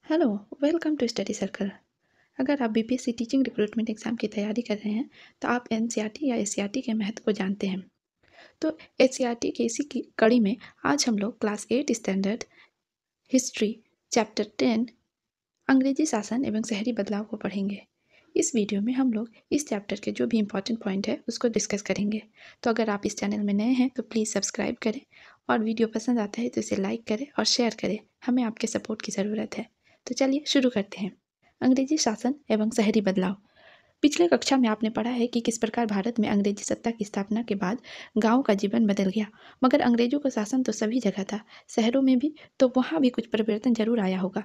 Hello, welcome to study circle. अगर आप BPSC teaching recruitment exam की तैयारी कर रहे हैं तो आप एनसीईआरटी या एससीईआरटी के महत्व को जानते हैं। तो एससीईआरटी की इसी की कड़ी में आज हम लोग क्लास 8 स्टैंडर्ड हिस्ट्री चैप्टर 10 अंग्रेजी शासन एवं शहरी बदलाव को पढ़ेंगे। इस वीडियो में हम लोग इस चैप्टर के जो भी इम्पोर्टेंट पॉइंट है उसको डिस्कस करेंगे। तो अगर आप इस चैनल में नए हैं तो प्लीज़ सब्सक्राइब करें और वीडियो पसंद आता है तो इसे लाइक करें और शेयर करें। हमें आपके सपोर्ट की ज़रूरत है। तो चलिए शुरू करते हैं। अंग्रेजी शासन एवं शहरी बदलाव। पिछले कक्षा में आपने पढ़ा है कि किस प्रकार भारत में अंग्रेजी सत्ता की स्थापना के बाद गांव का जीवन बदल गया। मगर अंग्रेजों का शासन तो सभी जगह था, शहरों में भी, तो वहाँ भी कुछ परिवर्तन जरूर आया होगा।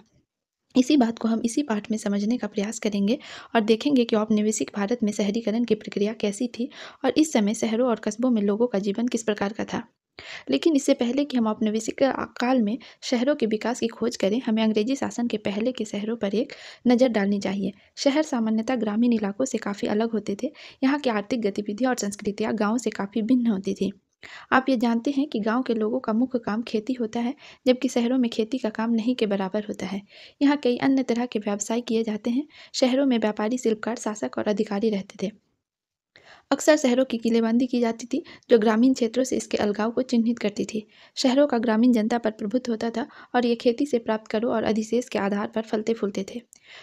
इसी बात को हम इसी पाठ में समझने का प्रयास करेंगे और देखेंगे कि औपनिवेशिक भारत में शहरीकरण की प्रक्रिया कैसी थी और इस समय शहरों और कस्बों में लोगों का जीवन किस प्रकार का था। लेकिन इससे पहले कि हम औपनिवेशिक काल में शहरों के विकास की खोज करें, हमें अंग्रेजी शासन के पहले के शहरों पर एक नज़र डालनी चाहिए। शहर सामान्यतः ग्रामीण इलाकों से काफ़ी अलग होते थे। यहाँ की आर्थिक गतिविधियाँ और संस्कृतियाँ गाँव से काफ़ी भिन्न होती थी। आप ये जानते हैं कि गांव के लोगों का मुख्य काम खेती होता है, जबकि शहरों में खेती का काम नहीं के बराबर होता है। यहाँ कई अन्य तरह के व्यवसाय किए जाते हैं। शहरों में व्यापारी, शिल्पकार, शासक और अधिकारी रहते थे। अक्सर शहरों की किलेबंदी की जाती थी, जो ग्रामीण क्षेत्रों से इसके अलगाव को चिन्हित करती थी। शहरों का ग्रामीण जनता पर प्रभुत्व होता था और ये खेती से प्राप्त करों और अधिशेष के आधार पर फलते फूलते थे।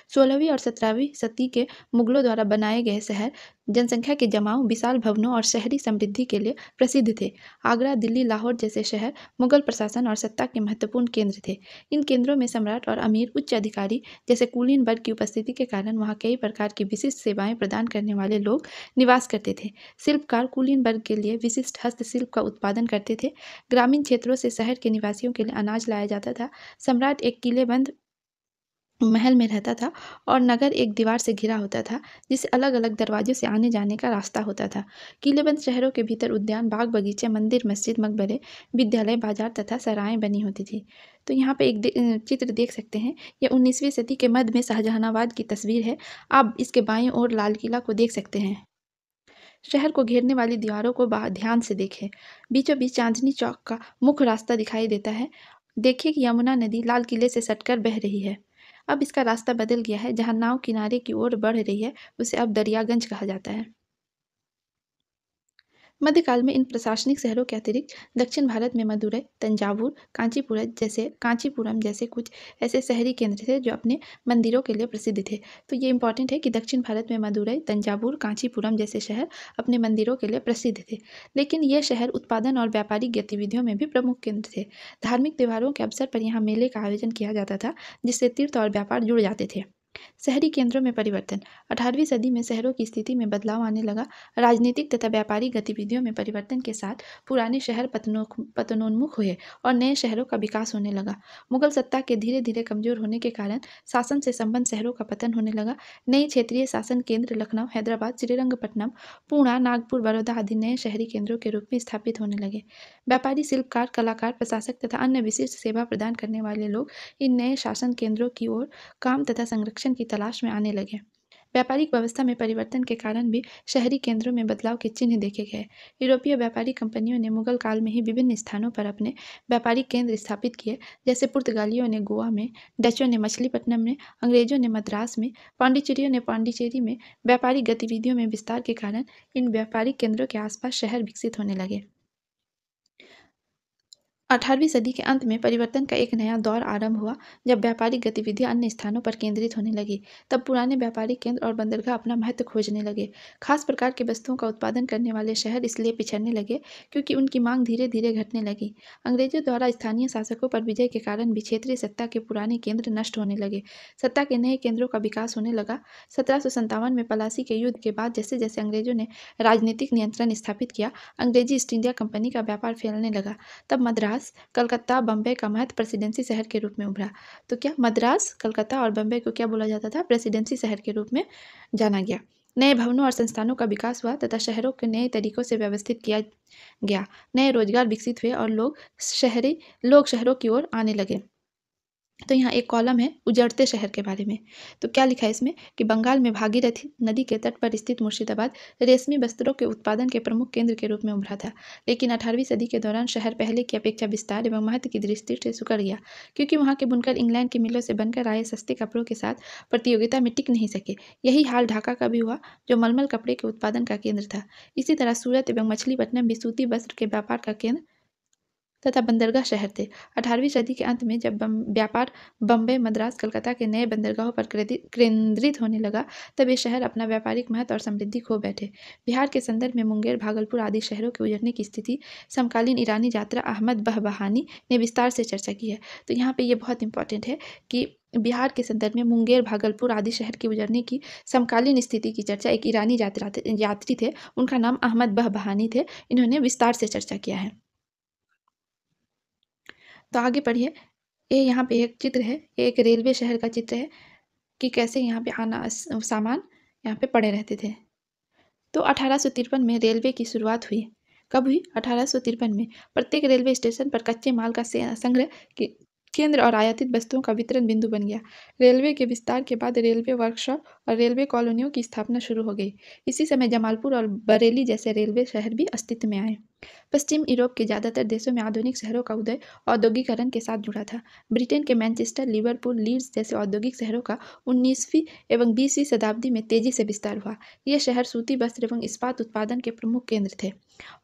16वीं और 17वीं सदी के मुगलों द्वारा बनाए गए शहर जनसंख्या के जमाव, विशाल भवनों और शहरी समृद्धि के लिए प्रसिद्ध थे। आगरा, दिल्ली, लाहौर जैसे शहर मुगल प्रशासन और सत्ता के महत्वपूर्ण केंद्र थे। इन केंद्रों में सम्राट और अमीर उच्च अधिकारी जैसे कुलीन वर्ग की उपस्थिति के कारण वहाँ कई प्रकार की विशिष्ट सेवाएं प्रदान करने वाले लोग निवास करते थे। शिल्पकार कुलीन वर्ग के लिए विशिष्ट हस्तशिल्प का उत्पादन करते थे। ग्रामीण क्षेत्रों से शहर के निवासियों के लिए अनाज लाया जाता था। सम्राट एक किलेबंद महल में रहता था और नगर एक दीवार से घिरा होता था, जिससे अलग अलग दरवाजों से आने जाने का रास्ता होता था। किलेबंद शहरों के भीतर उद्यान, बाग बगीचे, मंदिर, मस्जिद, मकबरे, विद्यालय, बाजार तथा सराएं बनी होती थी। तो यहाँ पे एक चित्र देख सकते हैं। यह 19वीं सदी के मध्य में शाहजहानाबाद की तस्वीर है। आप इसके बाएं ओर लाल किला को देख सकते हैं। शहर को घेरने वाली दीवारों को ध्यान से देखें। बीचों बीच चांदनी चौक का मुख्य रास्ता दिखाई देता है। देखिए कि यमुना नदी लाल किले से सटकर बह रही है। अब इसका रास्ता बदल गया है। जहाँ नाव किनारे की ओर बढ़ रही है उसे अब दरियागंज कहा जाता है। मध्यकाल में इन प्रशासनिक शहरों के अतिरिक्त दक्षिण भारत में मदुरै, तंजावुर, कांचीपुरम जैसे कुछ ऐसे शहरी केंद्र थे जो अपने मंदिरों के लिए प्रसिद्ध थे। तो ये इंपॉर्टेंट है कि दक्षिण भारत में मदुरै, तंजावुर, कांचीपुरम जैसे शहर अपने मंदिरों के लिए प्रसिद्ध थे। लेकिन ये शहर उत्पादन और व्यापारिक गतिविधियों में भी प्रमुख केंद्र थे। धार्मिक त्योहारों के अवसर पर यहाँ मेले का आयोजन किया जाता था, जिससे तीर्थ और व्यापार जुड़ जाते थे। शहरी केंद्रों में परिवर्तन। 18वीं सदी में शहरों की स्थिति में बदलाव आने लगा। राजनीतिक तथा व्यापारिक गतिविधियों में परिवर्तन के साथ पुराने शहर पतनोन्मुख हुए और नए शहरों का विकास होने लगा। मुगल सत्ता के धीरे धीरे कमजोर होने के कारण शासन से संबंध शहरों का पतन होने लगा। नई क्षेत्रीय शासन केंद्र लखनऊ, हैदराबाद, श्रीरंगपट्टनम, पूना, नागपुर, बड़ौदा आदि नए शहरी केंद्रों के रूप में स्थापित होने लगे। व्यापारी, शिल्पकार, कलाकार, प्रशासक तथा अन्य विशिष्ट सेवा प्रदान करने वाले लोग इन नए शासन केंद्रों की ओर काम तथा संरक्षण की तलाश में आने लगे। व्यापारिक व्यवस्था में परिवर्तन के कारण भी शहरी केंद्रों में बदलाव के चिन्ह देखे गए। यूरोपीय व्यापारी कंपनियों ने मुगल काल में ही विभिन्न स्थानों पर अपने व्यापारिक केंद्र स्थापित किए, जैसे पुर्तगालियों ने गोवा में, डचों ने मछलीपट्टनम में, अंग्रेजों ने मद्रास में, पांडिचेरियों ने पांडिचेरी में। व्यापारिक गतिविधियों में विस्तार के कारण इन व्यापारिक केंद्रों के आसपास शहर विकसित होने लगे। 18वीं सदी के अंत में परिवर्तन का एक नया दौर आरंभ हुआ, जब व्यापारिक गतिविधियां अन्य स्थानों पर केंद्रित होने लगी। तब पुराने व्यापारिक केंद्र और बंदरगाह अपना महत्व खोजने लगे। खास प्रकार की वस्तुओं का उत्पादन करने वाले शहर इसलिए पिछड़ने लगे क्योंकि उनकी मांग धीरे धीरे घटने लगी। अंग्रेजों द्वारा स्थानीय शासकों पर विजय के कारण भी क्षेत्रीय सत्ता के पुराने केंद्र नष्ट होने लगे। सत्ता के नए केंद्रों का विकास होने लगा। 1757 में पलासी के युद्ध के बाद जैसे जैसे अंग्रेजों ने राजनीतिक नियंत्रण स्थापित किया, अंग्रेजी ईस्ट इंडिया कंपनी का व्यापार फैलने लगा। तब मद्रास, कलकत्ता, बम्बई का महत्व प्रेसिडेंसी शहर के रूप में उभरा। तो क्या मद्रास, कलकत्ता और बम्बई को क्या बोला जाता था? प्रेसिडेंसी शहर के रूप में जाना गया। नए भवनों और संस्थानों का विकास हुआ तथा शहरों को नए तरीकों से व्यवस्थित किया गया। नए रोजगार विकसित हुए और लोग शहरों की ओर आने लगे। तो यहाँ एक कॉलम है उजड़ते शहर के बारे में। तो क्या लिखा है इसमें कि बंगाल में भागीरथी नदी के तट पर स्थित मुर्शिदाबाद रेशमी वस्त्रों के उत्पादन के प्रमुख केंद्र के रूप में उभरा था। लेकिन 18वीं सदी के दौरान शहर पहले की अपेक्षा विस्तार एवं महत्व की दृष्टि से सिकुड़ गया, क्योंकि वहाँ के बुनकर इंग्लैंड की मिलों से बनकर आए सस्ते कपड़ों के साथ प्रतियोगिता में टिक नहीं सके। यही हाल ढाका का भी हुआ, जो मलमल कपड़े के उत्पादन का केंद्र था। इसी तरह सूरत एवं मछलीपट्टनम भी सूती वस्त्र के व्यापार का केंद्र तथा बंदरगाह शहर थे। 18वीं सदी के अंत में जब व्यापार बम्बई, मद्रास, कलकत्ता के नए बंदरगाहों पर केंद्रित होने लगा, तब ये शहर अपना व्यापारिक महत्व और समृद्धि खो बैठे। बिहार के संदर्भ में मुंगेर, भागलपुर आदि शहरों के उजड़ने की स्थिति समकालीन ईरानी यात्रा अहमद बहबहानी ने विस्तार से चर्चा की है। तो यहाँ पे ये बहुत इंपॉर्टेंट है कि बिहार के संदर्भ में मुंगेर, भागलपुर आदि शहर के उजड़ने की समकालीन स्थिति की चर्चा एक ईरानी यात्री थे, उनका नाम अहमद बहबहानी थे। इन्होंने विस्तार से चर्चा किया है। तो आगे पढ़िए। ये यहाँ पे एक चित्र है, ये एक रेलवे शहर का चित्र है कि कैसे यहाँ पे आना सामान यहाँ पे पड़े रहते थे। तो 1853 में रेलवे की शुरुआत हुई। कब हुई? 1853 में। प्रत्येक रेलवे स्टेशन पर कच्चे माल का संग्रह केंद्र और आयातित वस्तुओं का वितरण बिंदु बन गया। रेलवे के विस्तार के बाद रेलवे वर्कशॉप और रेलवे कॉलोनियों की स्थापना शुरू हो गई। इसी समय जमालपुर और बरेली जैसे रेलवे शहर भी अस्तित्व में आए। पश्चिम यूरोप के ज़्यादातर देशों में आधुनिक शहरों का उदय औद्योगिकरण के साथ जुड़ा था। ब्रिटेन के मैनचेस्टर, लिवरपूल, लीड्स जैसे औद्योगिक शहरों का 19वीं एवं 20वीं शताब्दी में तेजी से विस्तार हुआ। ये शहर सूती वस्त्र एवं इस्पात उत्पादन के प्रमुख केंद्र थे।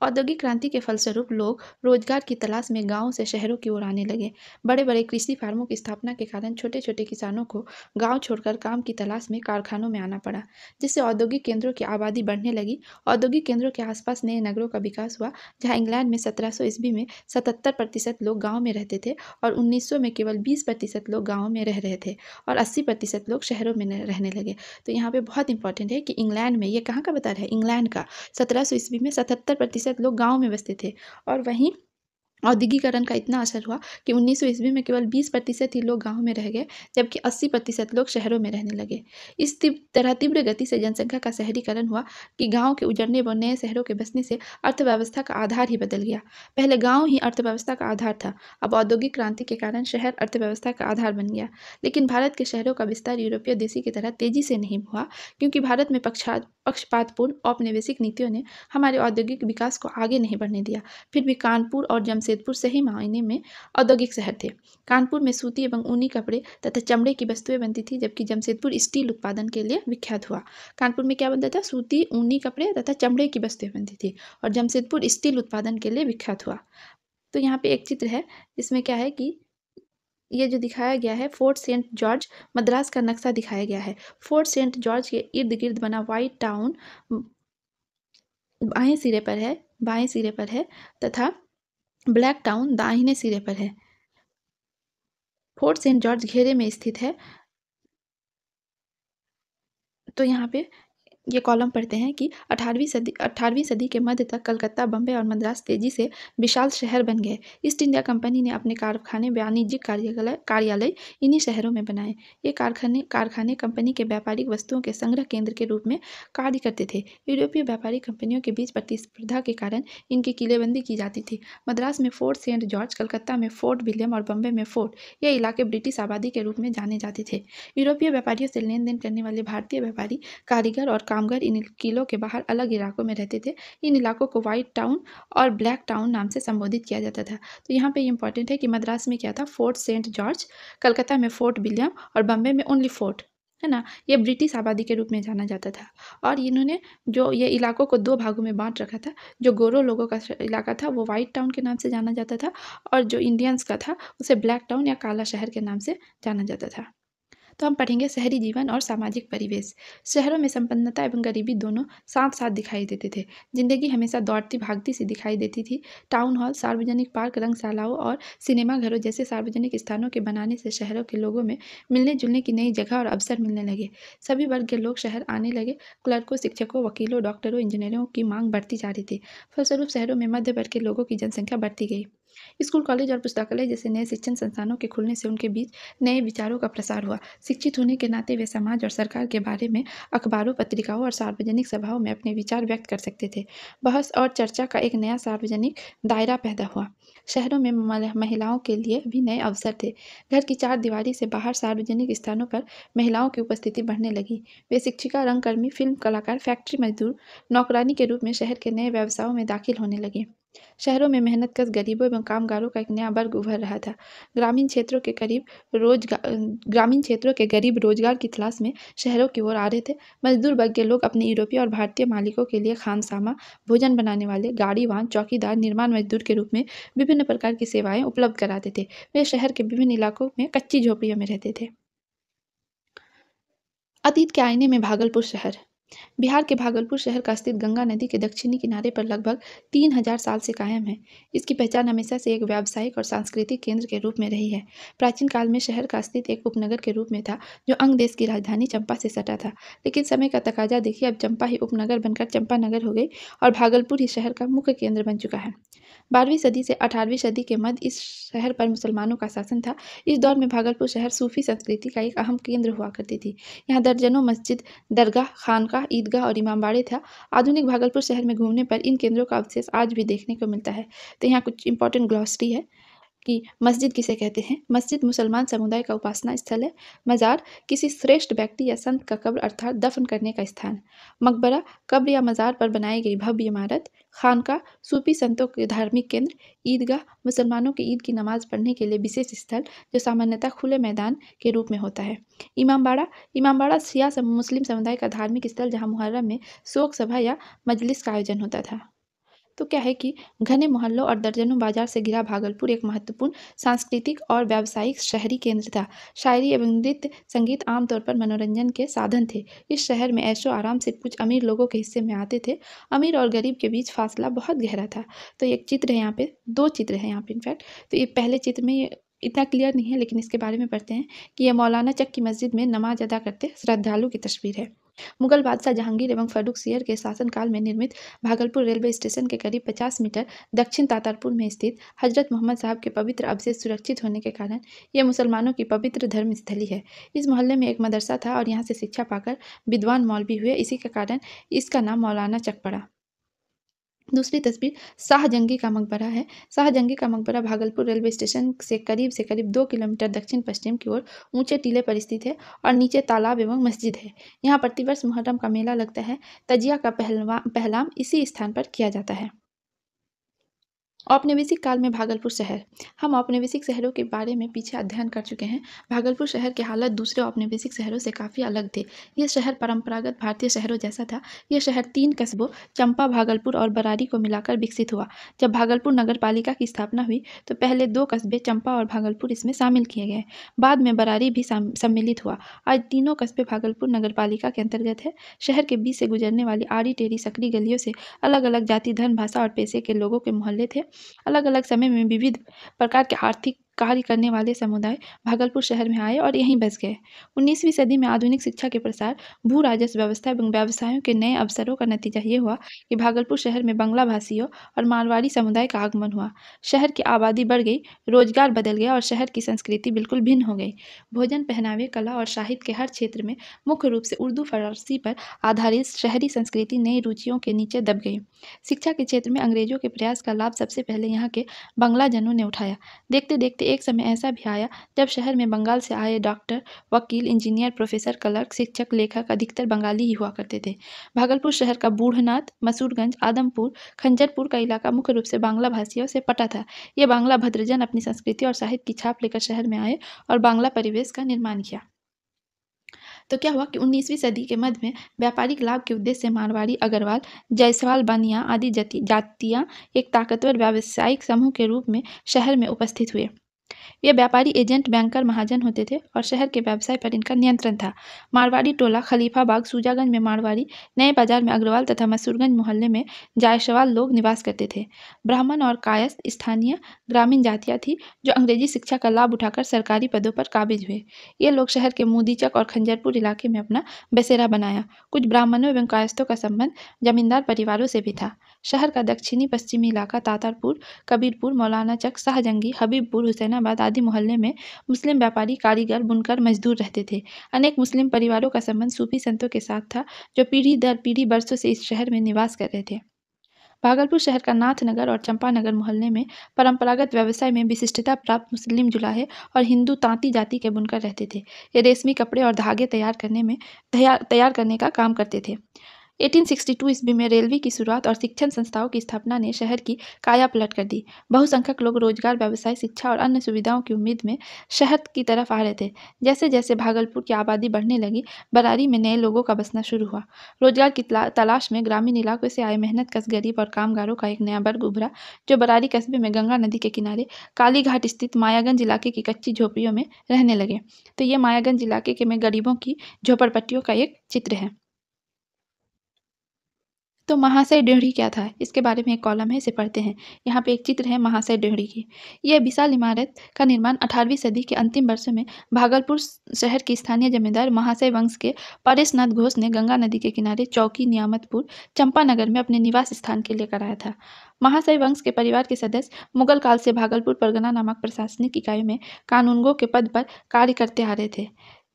औद्योगिक क्रांति के फलस्वरूप लोग रोजगार की तलाश में गांवों से शहरों की ओर आने लगे। बड़े बड़े कृषि फार्मों की स्थापना के कारण छोटे छोटे किसानों को गांव छोड़कर काम की तलाश में कारखानों में आना पड़ा, जिससे औद्योगिक केंद्रों की आबादी बढ़ने लगी। औद्योगिक केंद्रों के आसपास नए नगरों का विकास हुआ, जहां इंग्लैंड में 1700 ईस्वी में 77% लोग गाँव में रहते थे और 1900 में केवल 20% लोग गाँव में रह रहे थे और 80% लोग शहरों में रहने लगे। तो यहाँ पे बहुत इंपॉर्टेंट है कि इंग्लैंड में, ये कहाँ का बता रहा है? इंग्लैंड का। 1700 ईस्वी में 77% लोग गाँव में बसते थे और वहीं औद्योगिकरण का इतना असर हुआ कि 1900 ईस्वी में केवल 20% ही लोग गाँव में रह गए, जबकि 80% लोग शहरों में रहने लगे। इस तरह तीव्र गति से जनसंख्या का शहरीकरण हुआ कि गाँव के उजड़ने व नए शहरों के बसने से अर्थव्यवस्था का आधार ही बदल गया। पहले गाँव ही अर्थव्यवस्था का आधार था, अब औद्योगिक क्रांति के कारण शहर अर्थव्यवस्था का आधार बन गया। लेकिन भारत के शहरों का विस्तार यूरोपीय देशी की तरह तेजी से नहीं हुआ, क्योंकि भारत में पक्षपातपूर्ण औपनिवेशिक नीतियों ने हमारे औद्योगिक विकास को आगे नहीं बढ़ने दिया। फिर भी कानपुर और जमशेदपुर सही मायने में औद्योगिक शहर थे। कानपुर में सूती एवं ऊनी कपड़े तथा चमड़े की वस्तुएं बनती थी, जबकि जमशेदपुर स्टील उत्पादन के लिए विख्यात हुआ। कानपुर में क्या बनता था? सूती, ऊनी कपड़े तथा चमड़े की वस्तुएं बनती थी और जमशेदपुर स्टील उत्पादन के लिए विख्यात हुआ। तो यहाँ पे एक चित्र है, इसमें क्या है कि ये जो दिखाया गया है फोर्ट सेंट जॉर्ज मद्रास का नक्शा दिखाया गया है। फोर्ट सेंट जॉर्ज के इर्द गिर्द बना व्हाइट टाउन बाएं सिरे पर है तथा ब्लैक टाउन दाहिने सिरे पर है। फोर्ट सेंट जॉर्ज घेरे में स्थित है। तो यहाँ पे ये कॉलम पढ़ते हैं कि 18वीं सदी के मध्य तक कलकत्ता, बम्बई और मद्रास तेजी से विशाल शहर बन गए। ईस्ट इंडिया कंपनी ने अपने कारखाने, वाणिज्यिक कार्यालय इन्हीं शहरों में बनाए। ये कारखाने कंपनी के व्यापारिक वस्तुओं के संग्रह केंद्र के रूप में कार्य करते थे। यूरोपीय व्यापारिक कंपनियों के बीच प्रतिस्पर्धा के कारण इनकी किलेबंदी की जाती थी। मद्रास में फोर्ट सेंट जॉर्ज, कलकत्ता में फोर्ट विलियम और बम्बई में फोर्ट, ये इलाके ब्रिटिश आबादी के रूप में जाने जाते थे। यूरोपीय व्यापारियों से लेन देन करने वाले भारतीय व्यापारी, कारीगर और कामगार इन किलों के बाहर अलग इलाकों में रहते थे। इन इलाकों को व्हाइट टाउन और ब्लैक टाउन नाम से संबोधित किया जाता था। तो यहाँ पे इंपॉर्टेंट है कि मद्रास में क्या था? फोर्ट सेंट जॉर्ज, कलकत्ता में फोर्ट विलियम और बम्बई में ओनली फोर्ट, है ना। ये ब्रिटिश आबादी के रूप में जाना जाता था और इन्होंने जो ये इलाकों को दो भागों में बांट रखा था। जो गोरो लोगों का इलाका था वो व्हाइट टाउन के नाम से जाना जाता था और जो इंडियंस का था उसे ब्लैक टाउन या काला शहर के नाम से जाना जाता था। तो हम पढ़ेंगे शहरी जीवन और सामाजिक परिवेश। शहरों में संपन्नता एवं गरीबी दोनों साथ साथ दिखाई देते थे। जिंदगी हमेशा दौड़ती भागती सी दिखाई देती थी। टाउन हॉल, सार्वजनिक पार्क, रंगशालाओं और सिनेमा घरों जैसे सार्वजनिक स्थानों के बनाने से शहरों के लोगों में मिलने जुलने की नई जगह और अवसर मिलने लगे। सभी वर्ग के लोग शहर आने लगे। क्लर्कों, शिक्षकों, वकीलों, डॉक्टरों, इंजीनियरों की मांग बढ़ती जा रही थी। फलस्वरूप शहरों में मध्य वर्ग के लोगों की जनसंख्या बढ़ती गई। स्कूल, कॉलेज और पुस्तकालय जैसे नए शिक्षण संस्थानों के खुलने से उनके बीच नए विचारों का प्रसार हुआ। शिक्षित होने के नाते वे समाज और सरकार के बारे में अखबारों, पत्रिकाओं और सार्वजनिक सभाओं में अपने विचार व्यक्त कर सकते थे। बहस और चर्चा का एक नया सार्वजनिक दायरा पैदा हुआ। शहरों में महिलाओं के लिए भी नए अवसर थे। घर की चार दीवारी से बाहर सार्वजनिक स्थानों पर महिलाओं की उपस्थिति बढ़ने लगी। वे शिक्षिका, रंगकर्मी, फिल्म कलाकार, फैक्ट्री मजदूर, नौकरानी के रूप में शहर के नए व्यवसायों में दाखिल होने लगे। शहरों में मेहनतकश गरीबों एवं कामगारों का एक नया वर्ग उभर रहा था। ग्रामीण क्षेत्रों के ग्रामीण क्षेत्रों के गरीब रोजगार की तलाश में शहरों की ओर आ रहे थे। मजदूर वर्ग के लोग अपने यूरोपीय और भारतीय मालिकों के लिए खानसामा, भोजन बनाने वाले, गाड़ी वाहन, चौकीदार, निर्माण मजदूर के रूप में विभिन्न प्रकार की सेवाएं उपलब्ध कराते थे। वे शहर के विभिन्न इलाकों में कच्ची झोपड़ियों में रहते थे। अतीत के आईने में भागलपुर शहर। बिहार के भागलपुर शहर का अस्तित्व गंगा नदी के दक्षिणी किनारे पर लगभग 3000 साल से कायम है। इसकी पहचान हमेशा से एक व्यावसायिक और सांस्कृतिक केंद्र के रूप में रही है। प्राचीन काल में शहर का अस्तित्व एक उपनगर के रूप में था, जो अंग देश की राजधानी चंपा से सटा था। लेकिन समय का तकाजा देखिए, अब चंपा ही उपनगर बनकर चंपानगर हो गई और भागलपुर ही शहर का मुख्य केंद्र बन चुका है। 12वीं सदी से 18वीं सदी के मध्य इस शहर पर मुसलमानों का शासन था। इस दौर में भागलपुर शहर सूफी संस्कृति का एक अहम केंद्र हुआ करती थी। यहाँ दर्जनों मस्जिद, दरगाह, खानकाह, ईदगाह और इमामबाड़े था। आधुनिक भागलपुर शहर में घूमने पर इन केंद्रों का अवशेष आज भी देखने को मिलता है। तो यहाँ कुछ इंपॉर्टेंट ग्लॉसरी है कि मस्जिद किसे कहते हैं। मस्जिद मुसलमान समुदाय का उपासना स्थल है। मज़ार किसी श्रेष्ठ व्यक्ति या संत का कब्र अर्थात दफन करने का स्थान। मकबरा कब्र या मज़ार पर बनाई गई भव्य इमारत। खानका सूफी संतों के धार्मिक केंद्र। ईदगाह मुसलमानों की ईद की नमाज पढ़ने के लिए विशेष स्थल, जो सामान्यतः खुले मैदान के रूप में होता है। इमामबाड़ा शिया मुस्लिम समुदाय का धार्मिक स्थल, जहाँ मुहर्रम में शोक सभा या मजलिस का आयोजन होता था। तो क्या है कि घने मोहल्लों और दर्जनों बाजार से घिरा भागलपुर एक महत्वपूर्ण सांस्कृतिक और व्यावसायिक शहरी केंद्र था। शायरी एवं नृत्य संगीत आमतौर पर मनोरंजन के साधन थे। इस शहर में ऐशो आराम सिर्फ कुछ अमीर लोगों के हिस्से में आते थे। अमीर और गरीब के बीच फासला बहुत गहरा था। तो एक चित्र है यहाँ पे, दो चित्र हैं यहाँ पे इनफैक्ट। तो ये पहले चित्र में ये इतना क्लियर नहीं है, लेकिन इसके बारे में पढ़ते हैं कि यह मौलाना चक की मस्जिद में नमाज अदा करते श्रद्धालु की तस्वीर है। मुगल बादशाह जहांगीर एवं फर्रुखसियर के शासनकाल में निर्मित भागलपुर रेलवे स्टेशन के करीब 50 मीटर दक्षिण तातारपुर में स्थित हजरत मोहम्मद साहब के पवित्र अवशेष सुरक्षित होने के कारण यह मुसलमानों की पवित्र धर्म स्थली है। इस मोहल्ले में एक मदरसा था और यहाँ से शिक्षा पाकर विद्वान मौलवी हुए। इसी के कारण इसका नाम मौलाना चक पड़ा। दूसरी तस्वीर शाहजंगी का मकबरा है। शाहजंगी का मकबरा भागलपुर रेलवे स्टेशन से करीब 2 किलोमीटर दक्षिण पश्चिम की ओर ऊंचे टीले पर स्थित है और नीचे तालाब एवं मस्जिद है। यहाँ प्रतिवर्ष मुहर्रम का मेला लगता है। तजिया का पहलाम इसी स्थान पर किया जाता है। औपनिवेशिक काल में भागलपुर शहर। हम औपनिवेशिक शहरों के बारे में पीछे अध्ययन कर चुके हैं। भागलपुर शहर की हालत दूसरे औपनिवेशिक शहरों से काफ़ी अलग थे। यह शहर परंपरागत भारतीय शहरों जैसा था। यह शहर 3 कस्बों चंपा, भागलपुर और बरारी को मिलाकर विकसित हुआ। जब भागलपुर नगर पालिका की स्थापना हुई तो पहले 2 कस्बे चंपा और भागलपुर इसमें शामिल किए गए। बाद में बरारी भी सम्मिलित हुआ। आज तीनों कस्बे भागलपुर नगर पालिका के अंतर्गत है। शहर के बीच से गुजरने वाली आड़ी टेढ़ी सकरी गलियों से अलग अलग जाति, धर्म, भाषा और पेशे के लोगों के मोहल्ले थे। अलग अलग समय में विविध प्रकार के आर्थिक कार्य करने वाले समुदाय भागलपुर शहर में आए और यहीं बस गए। 19वीं सदी में आधुनिक शिक्षा के प्रसार, भू राजस्व व्यवस्था एवं व्यवसायों के नए अवसरों का नतीजा ये हुआ कि भागलपुर शहर में बंगला भाषियों और मारवाड़ी समुदाय का आगमन हुआ। शहर की आबादी बढ़ गई, रोजगार बदल गया और शहर की संस्कृति बिल्कुल भिन्न हो गई। भोजन, पहनावे, कला और साहित्य के हर क्षेत्र में मुख्य रूप से उर्दू फारसी पर आधारित शहरी संस्कृति नई रुचियों के नीचे दब गई। शिक्षा के क्षेत्र में अंग्रेजों के प्रयास का लाभ सबसे पहले यहाँ के बंगलाजनों ने उठाया। देखते देखते एक समय ऐसा भी आया जब शहर में बंगाल से आए डॉक्टर, वकील, इंजीनियर, प्रोफेसर, क्लर्क, शिक्षक, लेखक अधिकतर बंगाली ही हुआ करते थे। भागलपुर शहर का बूढ़नाथ, मसूरगंज, आदमपुर, खंजरपुर का इलाका मुख्य रूप से बांग्ला भाषियों से पटा था। ये बांग्ला भद्रजन अपनी संस्कृति और साहित्य की छाप लेकर शहर में आए और बांग्ला परिवेश का निर्माण किया। तो क्या हुआ कि 19वीं सदी के मध्य में व्यापारिक लाभ के उद्देश्य से मारवाड़ी, अग्रवाल, जायसवाल, बनिया आदि जातियाँ एक ताकतवर व्यावसायिक समूह के रूप में शहर में उपस्थित हुए। ये व्यापारी एजेंट बैंकर महाजन होते थे और शहर के व्यवसाय पर इनका नियंत्रण था। मारवाड़ी टोला खलीफाबाग सूजागंज में मारवाड़ी, नए बाजार में अग्रवाल तथा मसूरगंज मोहल्ले में जायसवाल लोग निवास करते थे। ब्राह्मण और कायस्थ स्थानीय ग्रामीण जातियाँ थी जो अंग्रेजी शिक्षा का लाभ उठाकर सरकारी पदों पर काबिज हुए। ये लोग शहर के मुदीचक और खंजरपुर इलाके में अपना बसेरा बनाया। कुछ ब्राह्मणों एवं कायस्थों का संबंध जमींदार परिवारों से भी था। शहर का दक्षिणी पश्चिमी इलाका तातारपुर, कबीरपुर, मौलाना चक, शाहजंगी, हबीबपुर, हुसैनाबाद आदि मोहल्ले में मुस्लिम व्यापारी, कारीगर, बुनकर, मजदूर रहते थे। अनेक मुस्लिम परिवारों का संबंध सूफी संतों के साथ था जो पीढ़ी दर पीढ़ी बरसों से इस शहर में निवास कर रहे थे। भागलपुर शहर का नाथनगर और चंपानगर मोहल्ले में परंपरागत व्यवसाय में विशिष्टता प्राप्त मुस्लिम जुलाहे और हिंदू तांती जाति के बुनकर रहते थे। ये रेशमी कपड़े और धागे तैयार करने का काम करते थे। 1862 ईस्वी में रेलवे की शुरुआत और शिक्षण संस्थाओं की स्थापना ने शहर की काया पलट कर दी। बहुसंख्यक लोग रोजगार, व्यवसाय, शिक्षा और अन्य सुविधाओं की उम्मीद में शहर की तरफ आ रहे थे। जैसे जैसे भागलपुर की आबादी बढ़ने लगी, बरारी में नए लोगों का बसना शुरू हुआ। रोजगार की तलाश में ग्रामीण इलाकों से आए मेहनतकश गरीब और कामगारों का एक नया वर्ग उभरा, जो बरारी कस्बे में गंगा नदी के किनारे कालीघाट स्थित मायागंज इलाके की कच्ची झोपड़ियों में रहने लगे। तो ये मायागंज इलाके के में गरीबों की झोपड़पट्टियों का एक चित्र है। तो महाशय डेहरी क्या था? इसके बारे में एक कॉलम है, इसे पढ़ते हैं। यहाँ पे एक चित्र है महाशय डेहरी की। यह विशाल इमारत का निर्माण 18वीं सदी के अंतिम वर्षों में भागलपुर शहर के स्थानीय जमींदार महाशय वंश के परेशनाथ घोष ने गंगा नदी के किनारे चौकी, नियामतपुर, चंपानगर में अपने निवास स्थान के लिए कराया था। महाशय वंश के परिवार के सदस्य मुगल काल से भागलपुर परगना नामक प्रशासनिक इकाई में कानूनगो के पद पर कार्य करते आ रहे थे।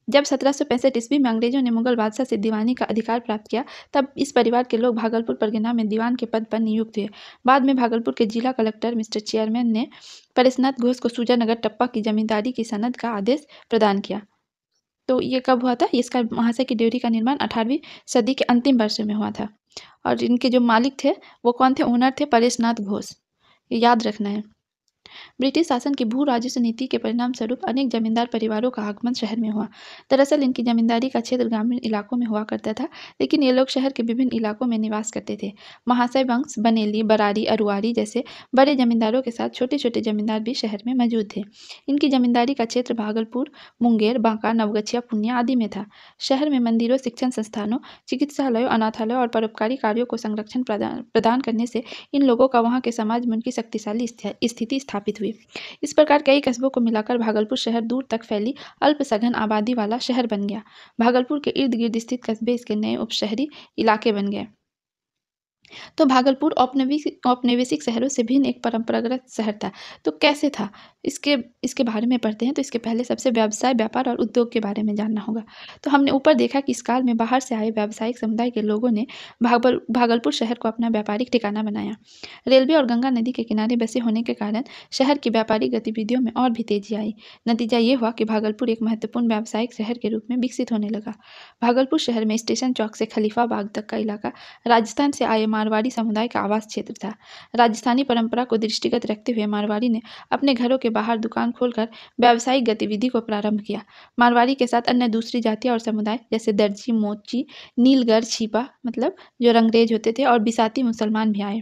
जब 1765 ईस्वी में अंग्रेजों ने मुगल बादशाह से दीवानी का अधिकार प्राप्त किया, तब इस परिवार के लोग भागलपुर परगना में दीवान के पद पर नियुक्त हुए। बाद में भागलपुर के जिला कलेक्टर मिस्टर चेयरमैन ने परेशनाथ घोष को सूजानगर टप्पा की जमींदारी की सनद का आदेश प्रदान किया। तो ये कब हुआ था? इसका महाशय की डेयरी का निर्माण 18वीं सदी के अंतिम वर्ष में हुआ था। और इनके जो मालिक थे वो कौन थे? ओनर थे परेशनाथ घोष। ये याद रखना है। ब्रिटिश शासन की भू राजस्व नीति के परिणाम स्वरूप अनेक जमींदार परिवारों का आगमन शहर में हुआ। दरअसल इनकी जमींदारी का क्षेत्र ग्रामीण इलाकों में हुआ करता था, लेकिन ये लोग शहर के विभिन्न इलाकों में निवास करते थे। महाशय वंश, बनेली, बरारी, अरुआरी जैसे बड़े जमींदारों के साथ छोटे छोटे जमींदार भी शहर में मौजूद थे। इनकी जमींदारी का क्षेत्र भागलपुर, मुंगेर, बांका, नवगछिया, पूर्णिया आदि में था। शहर में मंदिरों, शिक्षण संस्थानों, चिकित्सालयों, अनाथालयों और परोपकारी कार्यों को संरक्षण प्रदान करने से इन लोगों का वहाँ के समाज में उनकी शक्तिशाली स्थिति स्थापित हुई। इस प्रकार कई कस्बों को मिलाकर भागलपुर शहर दूर तक फैली अल्पसघन आबादी वाला शहर बन गया। भागलपुर के इर्द गिर्द स्थित कस्बे इसके नए उपशहरी इलाके बन गए। तो भागलपुर औपनिवेशिक शहरों से भिन्न एक परंपरागत शहर था। तो कैसे था? इसके इसके बारे में पढ़ते हैं। तो इसके पहले सबसे व्यवसाय, व्यापार और उद्योग के बारे में जानना होगा। तो हमने ऊपर देखा कि इस काल में बाहर से आए व्यावसायिक समुदाय के लोगों ने भागलपुर शहर को अपना व्यापारिक ठिकाना बनाया। रेलवे और गंगा नदी के किनारे बसे होने के कारण शहर की व्यापारिक गतिविधियों में और भी तेजी आई। नतीजा ये हुआ कि भागलपुर एक महत्वपूर्ण व्यावसायिक शहर के रूप में विकसित होने लगा। भागलपुर शहर में स्टेशन चौक से खलीफाबाग तक का इलाका राजस्थान से आए मारवाड़ी समुदाय का आवास क्षेत्र था। राजस्थानी परंपरा को दृष्टिगत रखते हुए मारवाड़ी ने अपने घरों के बाहर दुकान खोलकर व्यावसायिक गतिविधि को प्रारंभ किया। मारवाड़ी के साथ अन्य दूसरी जातियां और समुदाय जैसे दर्जी, मोची, नीलगर, छिपा मतलब जो रंगरेज होते थे और बिसाती मुसलमान भी आए।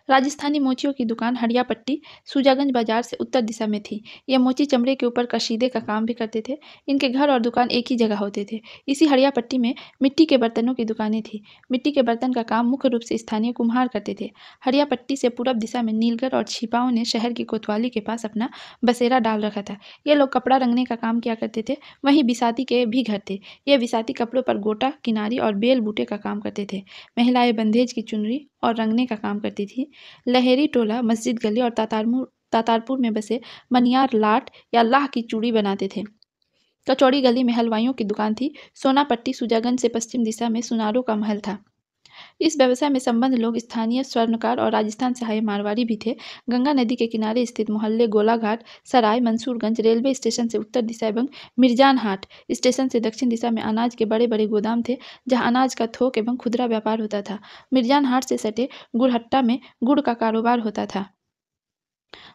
राजस्थानी मोचियों की दुकान हड़ियापट्टी, सूजागंज बाजार से उत्तर दिशा में थी। यह मोची चमड़े के ऊपर कशीदे का काम भी करते थे। इनके घर और दुकान एक ही जगह होते थे। इसी हड़ियापट्टी में मिट्टी के बर्तनों की दुकानें थी। मिट्टी के बर्तन का काम मुख्य रूप से स्थानीय कुम्हार करते थे। हड़ियापट्टी से पूरब दिशा में नीलगर और छिपाओं ने शहर की कोतवाली के पास अपना बसेरा डाल रखा था। ये लोग कपड़ा रंगने का काम किया करते थे। वहीं बिसाती के भी घर थे। ये बिसाती कपड़ों पर गोटा, किनारी और बेल बूटे का काम करते थे। महिलाएं बंधेज की चुनरी और रंगने का काम करती थी। लहेरी टोला मस्जिद गली और तातारपुर में बसे मनियार लाट या लाह की चूड़ी बनाते थे। कचौड़ी गली में हलवाइयों की दुकान थी। सोनापट्टी सूजागंज से पश्चिम दिशा में सुनारों का महल था। इस व्यवसाय में संबंध लोग स्थानीय स्वर्णकार और राजस्थान से आए मारवाड़ी भी थे। गंगा नदी के किनारे स्थित मोहल्ले गोलाघाट, सराय, मंसूरगंज रेलवे स्टेशन से उत्तर दिशा एवं मिर्जान हाट स्टेशन से दक्षिण दिशा में अनाज के बड़े बड़े गोदाम थे, जहां अनाज का थोक एवं खुदरा व्यापार होता था। मिर्जान हाट से सटे गुड़हट्टा में गुड़ का कारोबार होता था।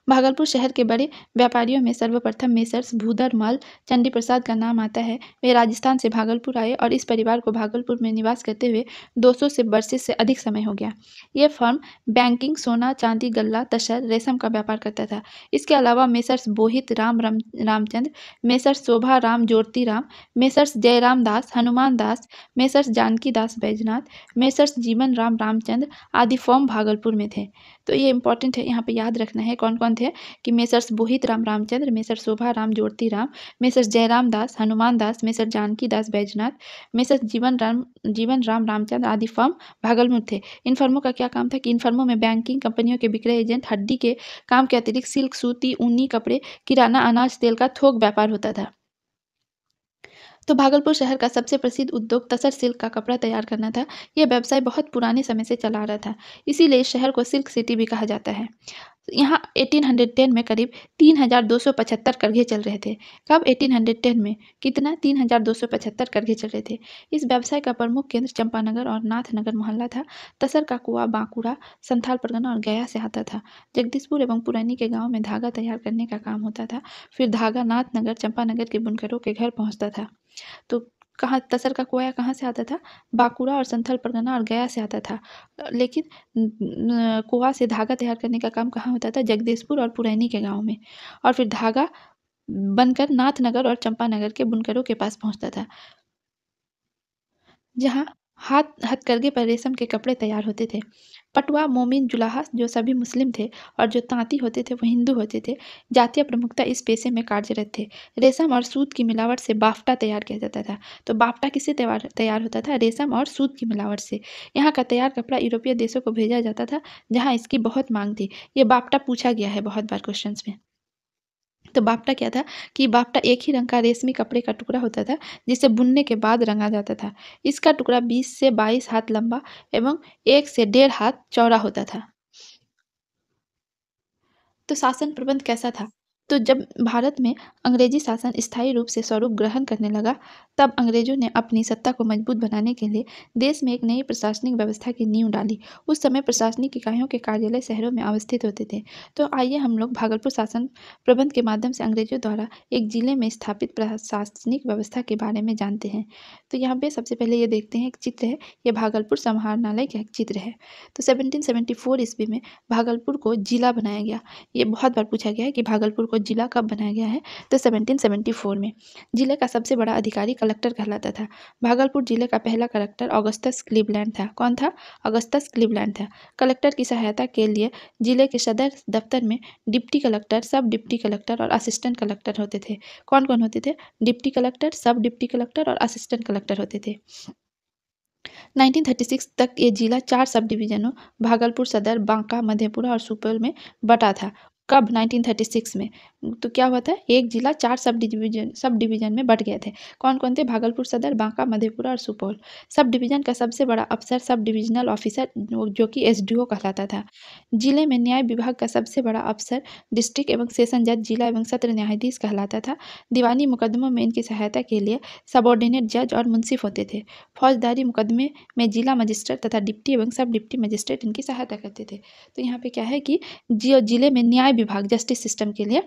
भागलपुर शहर के बड़े व्यापारियों में सर्वप्रथम मेसर्स भूधर मल चंडी प्रसाद का नाम आता है। वे राजस्थान से भागलपुर आए और इस परिवार को भागलपुर में निवास करते हुए 200 से वर्षों से अधिक समय हो गया। ये फर्म बैंकिंग, सोना चांदी, गल्ला, तसर, रेशम का व्यापार करता था। इसके अलावा मेसर्स बोहित रामचंद्र, मेसर्स शोभा राम ज्योति राम, मेसर्स जयराम दास, हनुमान दास, मेसर्स जानकी दास बैजनाथ, मेसर्स जीवन राम रामचंद्र आदि फर्म भागलपुर में थे। तो ये इंपॉर्टेंट है, यहाँ पे याद रखना है कौन कौन थे कि मेसर्स बोहित राम रामचंद्र, मेसर्स शोभा राम ज्योति राम, मेसर्स जयराम दास, हनुमान दास, मेसर्स जानकी दास बैजनाथ, मेसर्स जीवन राम रामचंद्र आदि फर्म भागलपुर थे। इन फर्मों का क्या काम था कि इन फर्मों में बैंकिंग, कंपनियों के विक्रय एजेंट, हड्डी के काम के अतिरिक्त सिल्क, सूती, ऊनी कपड़े, किराना, अनाज, तेल का थोक व्यापार होता था। तो भागलपुर शहर का सबसे प्रसिद्ध उद्योग तसर सिल्क का कपड़ा तैयार करना था। यह व्यवसाय बहुत पुराने समय से चला आ रहा था, इसीलिए इस शहर को सिल्क सिटी भी कहा जाता है। यहाँ 1810 में करीब 3275 करघे चल रहे थे। कब 1810 में कितना 3275 करघे चल रहे थे। इस व्यवसाय का प्रमुख केंद्र चंपानगर और नाथनगर मोहल्ला था। तसर का कुआ बांकुड़ा, संथाल परगना और गया से आता था। जगदीशपुर एवं पुरैनी के गांव में धागा तैयार करने का काम होता था। फिर धागा नाथनगर, चंपानगर के बुनकरों के घर पहुंचता था। तो कहाँ तसर का कोया कहाँ से आता था? बांकुड़ा और संथाल परगना और गया से आता था। लेकिन कोआ से धागा तैयार करने का काम कहाँ होता था? जगदीशपुर और पुरैनी के गाँव में। और फिर धागा बनकर नाथनगर और चंपानगर के बुनकरों के पास पहुँचता था, जहाँ हथकरघे पर रेशम के कपड़े तैयार होते थे। पटुआ, मोमिन, जुलाहा जो सभी मुस्लिम थे और जो तांती होते थे वो हिंदू होते थे। जातीय प्रमुखता इस पेशे में कार्यरत थे। रेशम और सूत की मिलावट से बाफ्टा तैयार किया जाता था। तो बाफ्टा किससे तैयार तैयार होता था? रेशम और सूत की मिलावट से। यहाँ का तैयार कपड़ा यूरोपीय देशों को भेजा जाता था, जहाँ इसकी बहुत मांग थी। ये बाफ्टा पूछा गया है बहुत बार क्वेश्चन में। तो बाफ्टा क्या था कि बाफ्टा एक ही रंग का रेशमी कपड़े का टुकड़ा होता था, जिसे बुनने के बाद रंगा जाता था। इसका टुकड़ा 20 से 22 हाथ लंबा एवं 1 से 1.5 हाथ चौड़ा होता था। तो शासन प्रबंध कैसा था? तो जब भारत में अंग्रेजी शासन स्थायी रूप से स्वरूप ग्रहण करने लगा, तब अंग्रेजों ने अपनी सत्ता को मजबूत बनाने के लिए देश में एक नई प्रशासनिक व्यवस्था की नींव डाली। उस समय प्रशासनिक इकाइयों के कार्यालय शहरों में अवस्थित होते थे। तो आइए हम लोग भागलपुर शासन प्रबंध के माध्यम से अंग्रेजों द्वारा एक जिले में स्थापित प्रशासनिक व्यवस्था के बारे में जानते हैं। तो यहाँ पे सबसे पहले ये देखते हैं, एक चित्र है, ये भागलपुर समाहरणालय का एक चित्र है। तो 1774 ईस्वी में भागलपुर को जिला बनाया गया। ये बहुत बार पूछा गया है कि भागलपुर को जिला कब बनाया गया है? तो 1774 में। जिले का सबसे बड़ा अधिकारी कलेक्टर कहलाता था। भागलपुर जिले का पहला कलेक्टर ऑगस्टस क्लीवलैंड था। कौन था? ऑगस्टस क्लीवलैंड था। कलेक्टर की सहायता के लिए जिले के सदर दफ्तर में डिप्टी कलेक्टर, सब डिप्टी कलेक्टर और असिस्टेंट कलेक्टर होते थे। कौन कौन होते थे? डिप्टी कलेक्टर, सब डिप्टी कलेक्टर और असिस्टेंट कलेक्टर होते थे। 1936 तक ये जिला 4 सब डिवीजनों भागलपुर सदर, बांका, मधेपुरा और सुपौल में बटा था। कब? 1936 में। तो क्या हुआ था? एक जिला 4 सब डिवीजन में बट गए थे। कौन कौन थे? भागलपुर सदर, बांका, मधेपुरा और सुपौल। सब डिवीजन का सबसे बड़ा अफसर सब डिविजनल ऑफिसर जो कि एसडीओ कहलाता था। जिले में न्याय विभाग का सबसे बड़ा अफसर डिस्ट्रिक्ट एवं सेशन जज, जिला एवं सत्र न्यायाधीश कहलाता था। दीवानी मुकदमों में इनकी सहायता के लिए सबॉर्डिनेट जज और मुंसिफ होते थे। फौजदारी मुकदमे में जिला मजिस्ट्रेट तथा डिप्टी एवं सब डिप्टी मजिस्ट्रेट इनकी सहायता करते थे। तो यहाँ पे क्या है कि जिले में न्याय विभाग, जस्टिस सिस्टम के लिए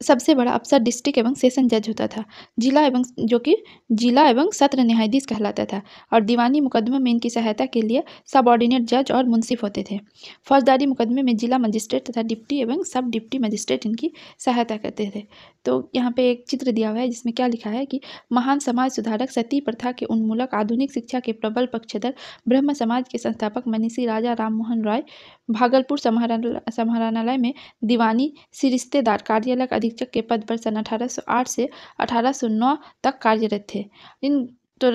सबसे बड़ा अफसर डिस्ट्रिक्ट एवं सेशन जज होता था। जो कि जिला एवं सत्र न्यायाधीश कहलाता था। और दीवानी मुकदमों में इनकी सहायता के लिए सबऑर्डिनेट जज और मुंसिफ होते थे। फौजदारी मुकदमे में जिला मजिस्ट्रेट तथा डिप्टी एवं सब डिप्टी मजिस्ट्रेट इनकी सहायता करते थे। तो यहाँ पे एक चित्र दिया हुआ है, जिसमें क्या लिखा है कि महान समाज सुधारक, सती प्रथा के उन्मूलक, आधुनिक शिक्षा के प्रबल पक्षधर, ब्रह्म समाज के संस्थापक मनीषी राजा राम मोहन राय भागलपुर समाहरणालय में दीवानी सिरिश्तेदार कार्यालय अधीक्षक के पद पर सन 1808 से 1809 तक कार्यरत थे। इन तो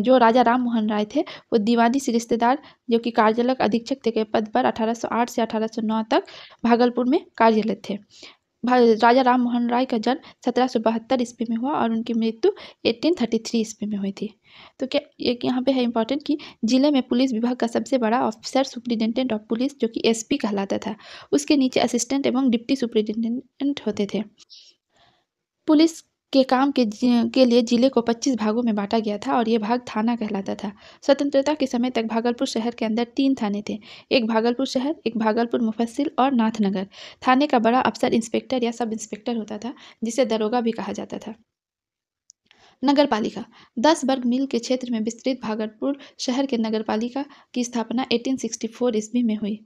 जो राजा राम मोहन राय थे वो दीवानी सिरिश्तेदार जो कि कार्यालय अधीक्षक थे के पद पर 1808 से 1809 तक भागलपुर में कार्यरत थे। राजा राम मोहन राय का जन्म 1772 ईस्वी में हुआ और उनकी मृत्यु 1833 ईस्वी में हुई थी। तो क्या एक यहाँ पे है इंपॉर्टेंट कि जिले में पुलिस विभाग का सबसे बड़ा ऑफिसर सुप्रिटेंडेंट ऑफ पुलिस जो कि एसपी कहलाता था। उसके नीचे असिस्टेंट एवं डिप्टी सुप्रिटेंडेंट होते थे। पुलिस के लिए जिले को 25 भागों में बांटा गया था और ये भाग थाना कहलाता था। स्वतंत्रता के समय तक भागलपुर शहर के अंदर 3 थाने थे, एक भागलपुर शहर, एक भागलपुर मुफस्सिल और नाथनगर। थाने का बड़ा अफसर इंस्पेक्टर या सब इंस्पेक्टर होता था, जिसे दरोगा भी कहा जाता था। नगरपालिका 10 वर्ग मील के क्षेत्र में विस्तृत भागलपुर शहर के नगरपालिका की स्थापना 1864 ईस्वी में हुई।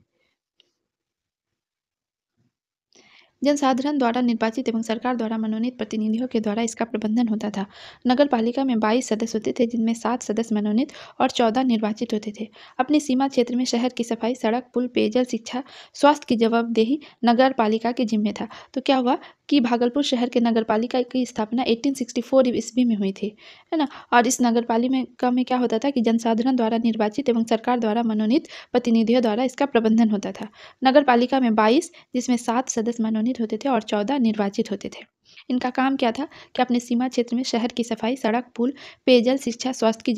जनसाधारण द्वारा निर्वाचित एवं सरकार द्वारा मनोनीत प्रतिनिधियों के द्वारा इसका प्रबंधन होता था। नगरपालिका में 22 सदस्य होते थे, जिनमें 7 सदस्य मनोनीत और 14 निर्वाचित होते थे। अपनी सीमा क्षेत्र में शहर की सफाई, सड़क, पुल, पेयजल, शिक्षा, स्वास्थ्य की जवाबदेही नगरपालिका के जिम्मे था। तो क्या हुआ कि भागलपुर शहर के नगरपालिका की स्थापना 1864 ईस्वी में हुई थी, है ना। और इस नगरपालिका में क्या होता था कि जनसाधारण द्वारा निर्वाचित एवं सरकार द्वारा मनोनीत प्रतिनिधियों द्वारा इसका प्रबंधन होता था। नगरपालिका में 22, जिसमें 7 सदस्य मनोनीत होते थे और 14 निर्वाचित होते थे। इनका काम क्या था कि अपने सीमा क्षेत्र में शहर की सफाई, सड़क, पुल, पेयजल, शिक्षा, स्वास्थ्य की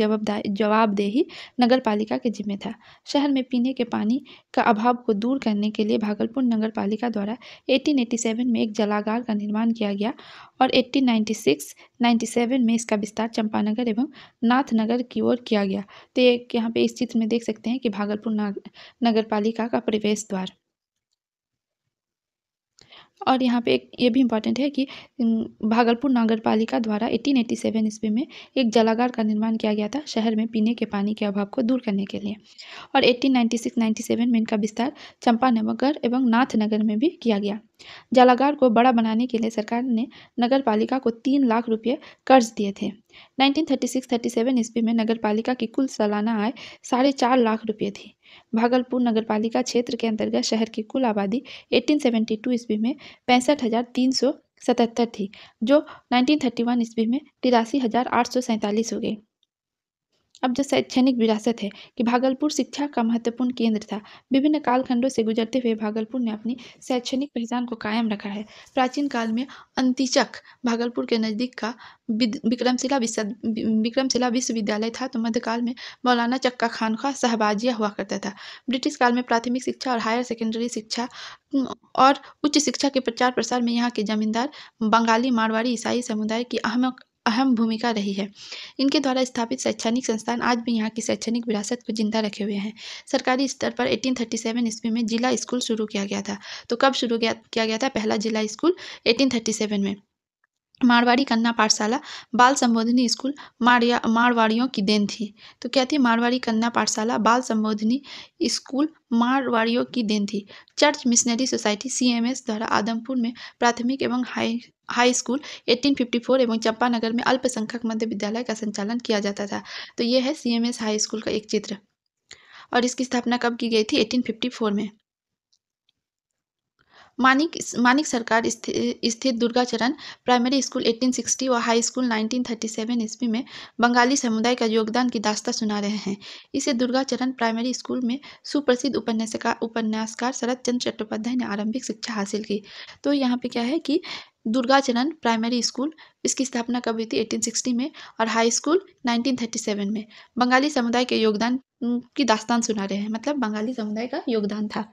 जवाबदेही नगरपालिका के जिम्मे था। शहर में पीने के पानी का अभाव को दूर करने के लिए भागलपुर नगरपालिका द्वारा 1887 में एक जलागार का निर्माण किया गया और 1896-97 में इसका विस्तार चंपानगर एवं नाथनगर की ओर किया गया। तो यहाँ पे इस चित्र में देख सकते हैं कि भागलपुर नगरपालिका का प्रवेश द्वार। और यहाँ पे एक ये भी इम्पॉर्टेंट है कि भागलपुर नगरपालिका द्वारा 1887 ईस्वी में एक जलागार का निर्माण किया गया था शहर में पीने के पानी के अभाव को दूर करने के लिए। और 1896-97 में इनका विस्तार चंपानगर एवं नाथनगर में भी किया गया। जलागार को बड़ा बनाने के लिए सरकार ने नगरपालिका को 3 लाख रुपये कर्ज दिए थे। 1936-37 ईस्वी में नगरपालिका की कुल सालाना आय 4.5 लाख रुपये थी। भागलपुर नगरपालिका क्षेत्र के अंतर्गत शहर की कुल आबादी 1872 ईस्वी में 65,377 थी, जो 1931 ईस्वी में 83,847 हो गई। अब जो शैक्षणिक विरासत है कि भागलपुर शिक्षा का महत्वपूर्ण केंद्र था। विभिन्न कालखंडों से गुजरते हुए भागलपुर ने अपनी शैक्षणिक पहचान को कायम रखा है। प्राचीन काल में अंतिचक भागलपुर के नज़दीक का विक्रमशिला विश्वविद्यालय था, तो मध्यकाल में मौलाना चक्का खान का शहबाजिया हुआ करता था। ब्रिटिश काल में प्राथमिक शिक्षा और हायर सेकेंडरी शिक्षा और उच्च शिक्षा के प्रचार प्रसार में यहाँ के जमींदार बंगाली, मारवाड़ी, ईसाई समुदाय की अहम भूमिका रही है। इनके द्वारा स्थापित शैक्षणिक संस्थान आज भी यहाँ की शैक्षणिक विरासत को जिंदा रखे हुए हैं। सरकारी स्तर पर 1837 ईस्वी में जिला स्कूल शुरू किया गया था। तो कब शुरू किया गया था पहला जिला स्कूल? 1837 में। मारवाड़ी कन्या पाठशाला बाल संबोधिनी स्कूल मारवाड़ियों की देन थी। तो क्या थी? मारवाड़ी कन्या पाठशाला बाल संबोधिनी स्कूल मारवाड़ियों की देन थी। चर्च मिशनरी सोसाइटी CMS द्वारा आदमपुर में प्राथमिक एवं हाई स्कूल 1854 एवं चंपानगर में अल्पसंख्यक मध्य विद्यालय का संचालन किया जाता था। तो ये है CMS हाई स्कूल का एक चित्र। और इसकी स्थापना कब की गई थी? 1854 में। मानिक सरकार स्थित दुर्गाचरण प्राइमरी स्कूल 1860 और हाई स्कूल 1937 ईस्वी में बंगाली समुदाय का योगदान की दास्तां सुना रहे हैं। इसे दुर्गाचरण प्राइमरी स्कूल में सुप्रसिद्ध उपन्यासकार शरत चंद्र चट्टोपाध्याय ने आरंभिक शिक्षा हासिल की। तो यहाँ पे क्या है कि दुर्गाचरण प्राइमरी स्कूल, इसकी स्थापना कब हुई थी? 1860 में। और हाई स्कूल 1937 में। बंगाली समुदाय के योगदान की दास्तान सुना रहे हैं, मतलब बंगाली समुदाय का योगदान था।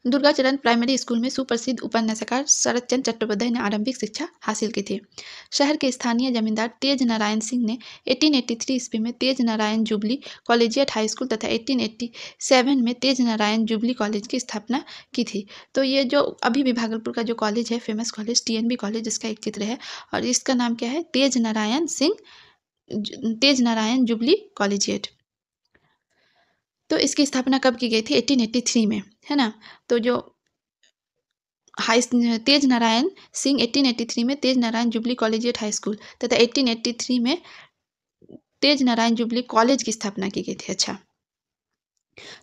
दुर्गाचरण प्राइमरी स्कूल में सुप्रसिद्ध उपन्यासकार शरत चंद्र चट्टोपाध्याय ने आरंभिक शिक्षा हासिल की थी। शहर के स्थानीय जमींदार तेज नारायण सिंह ने 1883 ईस्वी में Tej Narayan jubilee collegiate high school तथा 1887 में तेज नारायण जुबली कॉलेज की स्थापना की थी। तो ये जो अभी भी भागलपुर का जो कॉलेज है, फेमस कॉलेज TNB कॉलेज, इसका एक चित्र है और इसका नाम क्या है? तेज नारायण जुबली कॉलेजिएट। तो इसकी स्थापना कब की गई थी? 1883 में, है ना। तो जो तेज नारायण सिंह 1883 में Tej Narayan jubilee collegiate high school तथा 1883 में तेज नारायण जुबली कॉलेज की स्थापना की गई थी। अच्छा,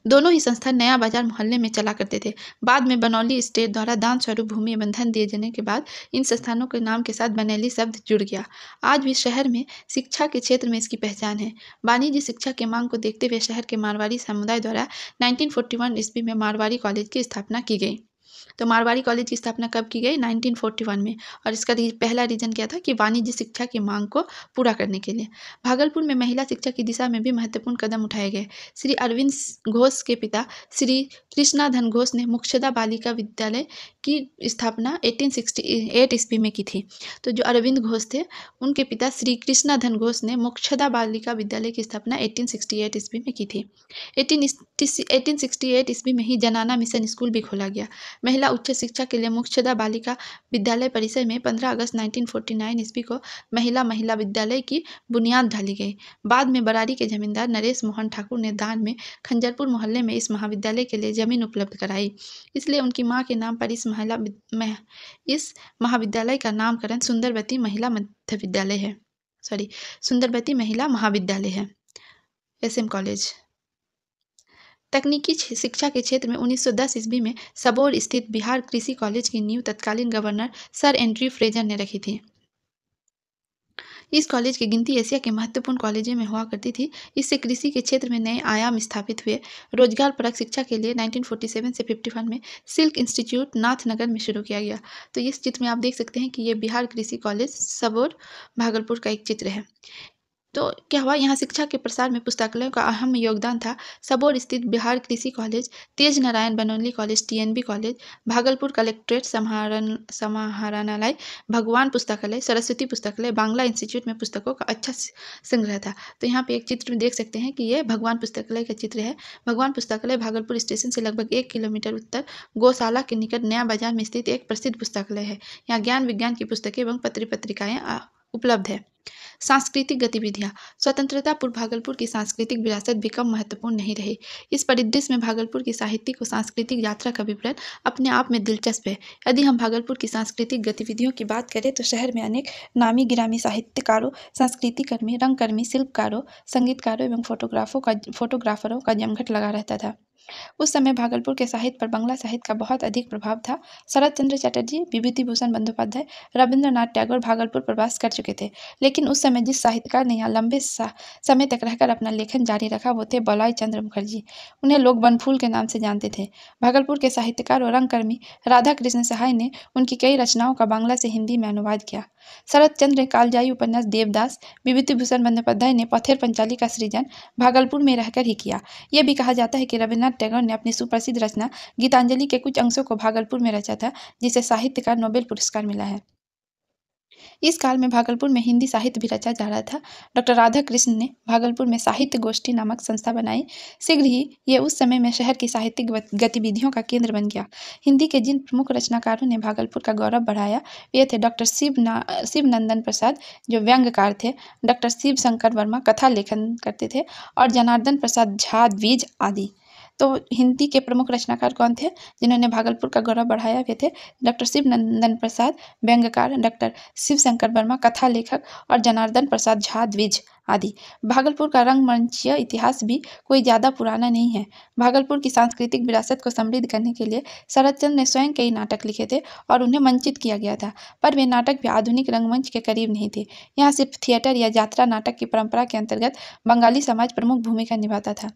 दोनों ही संस्थान नया बाजार मोहल्ले में चला करते थे। बाद में बनौली स्टेट द्वारा दान स्वरूप भूमि एवं धन दिए जाने के बाद इन संस्थानों के नाम के साथ बनेली शब्द जुड़ गया। आज भी शहर में शिक्षा के क्षेत्र में इसकी पहचान है। वाणिज्य शिक्षा की मांग को देखते हुए शहर के मारवाड़ी समुदाय द्वारा 1941 ईस्वी में मारवाड़ी कॉलेज की स्थापना की गई। तो मारवाड़ी कॉलेज की स्थापना कब की गई? 1941 में। और इसका पहला रीजन क्या था कि वाणिज्य शिक्षा की मांग को पूरा करने के लिए। भागलपुर में महिला शिक्षा की दिशा में भी महत्वपूर्ण कदम उठाए गए। श्री अरविंद घोष के पिता श्री कृष्णाधन घोष ने मोक्षदा बालिका विद्यालय की स्थापना 1868 ईस्वी में की थी। तो जो अरविंद घोष थे उनके पिता श्री कृष्णाधन घोष ने मोक्षदा बालिका विद्यालय की स्थापना 1868 ईस्वी में की थी। 1868 ईस्वी में ही जनाना मिशन स्कूल भी खोला गया। महिला उच्च शिक्षा के लिए मोक्षदा बालिका विद्यालय परिसर में 15 अगस्त 1949 ईस्वी को महिला विद्यालय की बुनियाद डाली गई। बाद में बरारी के जमींदार नरेश मोहन ठाकुर ने दान में खंजरपुर मोहल्ले में इस महाविद्यालय के लिए जमीन उपलब्ध कराई। इसलिए उनकी मां के नाम पर इस महाविद्यालय का नामकरण सुंदरवती महिला मध्य विद्यालय है। सुंदरवती महिला महाविद्यालय है, SM कॉलेज। तकनीकी शिक्षा के क्षेत्र में 1910 ईस्वी में सबौर स्थित बिहार कृषि कॉलेज की नींव तत्कालीन गवर्नर सर एंड्रयू फ्रेजर ने रखी थी। इस कॉलेज की गिनती एशिया के महत्वपूर्ण कॉलेजों में हुआ करती थी। इससे कृषि के क्षेत्र में नए आयाम स्थापित हुए। रोजगारपरक शिक्षा के लिए 1947 से 51 में सिल्क इंस्टीट्यूट नाथनगर में शुरू किया गया। तो इस चित्र में आप देख सकते हैं कि ये बिहार कृषि कॉलेज सबौर भागलपुर का एक चित्र है। तो क्या हुआ, यहाँ शिक्षा के प्रसार में पुस्तकालयों का अहम योगदान था। सबौर स्थित Bihar Krishi college, Tej Narayan Banaili college, TNB college, Bhagalpur collectorate समाहरणालय, भगवान पुस्तकालय, सरस्वती पुस्तकालय, बांग्ला इंस्टीट्यूट में पुस्तकों का अच्छा संग्रह था। तो यहाँ पे एक चित्र में देख सकते हैं कि ये भगवान पुस्तकालय का चित्र है। भगवान पुस्तकालय भागलपुर स्टेशन से लगभग 1 किलोमीटर उत्तर गौशाला के निकट नया बाजार में स्थित एक प्रसिद्ध पुस्तकालय है। यहाँ ज्ञान विज्ञान की पुस्तकें एवं पत्र पत्रिकाएं उपलब्ध है। सांस्कृतिक गतिविधियां। स्वतंत्रता पूर्व भागलपुर की सांस्कृतिक विरासत भी कम महत्वपूर्ण नहीं रही। इस परिदृश्य में भागलपुर की साहित्यिक और सांस्कृतिक यात्रा का विवरण अपने आप में दिलचस्प है। यदि हम भागलपुर की सांस्कृतिक गतिविधियों की बात करें तो शहर में अनेक नामी गिरामी साहित्यकारों, संस्कृति कर्मी, रंगकर्मी, शिल्पकारों, संगीतकारों एवं फोटोग्राफरों का जमघट लगा रहता था। उस समय भागलपुर के साहित्य पर बंगला साहित्य का बहुत अधिक प्रभाव था। शरत चंद्र चटर्जी, विभूतिभूषण बंदोपाध्याय, रविंद्रनाथ टैगोर भागलपुर प्रवास कर चुके थे। लेकिन उस समय जिस साहित्यकार ने यहाँ लंबे समय तक रहकर अपना लेखन जारी रखा वो थे बलॉय चंद्र मुखर्जी। उन्हें लोग बनफूल के नाम से जानते थे। भागलपुर के साहित्यकार और रंगकर्मी राधा कृष्ण सहाय ने उनकी कई रचनाओं का बांग्ला से हिंदी में अनुवाद किया। शरत चंद्र ने कालजयी उपन्यास देवदास, विभूतिभूषण बंदोपाध्याय ने पथेर पंचाली का सृजन भागलपुर में रहकर ही किया। यह भी कहा जाता है कि रविन्द्रनाथ टैगोर ने अपनी सुप्रसिद्ध रचना गीतांजलि के कुछ अंशों को भागलपुर में रचा था, जिसे साहित्य का नोबेल पुरस्कार मिला है। इस काल में भागलपुर में हिंदी साहित्य भी रचा जा रहा था। डॉक्टर राधा कृष्ण ने भागलपुर में साहित्य गोष्ठी नामक संस्था बनाई। शीघ्र ही ये उस समय में शहर की साहित्यिक गतिविधियों का केंद्र बन गया। हिंदी के जिन प्रमुख रचनाकारों ने भागलपुर का गौरव बढ़ाया वे थे डॉक्टर शिवनंदन प्रसाद जो व्यंग्यकार थे, डॉक्टर शिव शंकर वर्मा कथा लेखन करते थे और जनार्दन प्रसाद झा द्विज आदि। तो हिंदी के प्रमुख रचनाकार कौन थे जिन्होंने भागलपुर का गौरव बढ़ाया? वे थे डॉक्टर शिवनंदन प्रसाद व्यंग्यकार, डॉक्टर शिव शंकर वर्मा कथा लेखक और जनार्दन प्रसाद झा द्विज आदि। भागलपुर का रंगमंचीय इतिहास भी कोई ज़्यादा पुराना नहीं है। भागलपुर की सांस्कृतिक विरासत को समृद्ध करने के लिए शरत चंद्र ने स्वयं कई नाटक लिखे थे और उन्हें मंचित किया गया था, पर वे नाटक भी आधुनिक रंगमंच के करीब नहीं थे। यहाँ सिर्फ थिएटर या यात्रा नाटक की परंपरा के अंतर्गत बंगाली समाज प्रमुख भूमिका निभाता था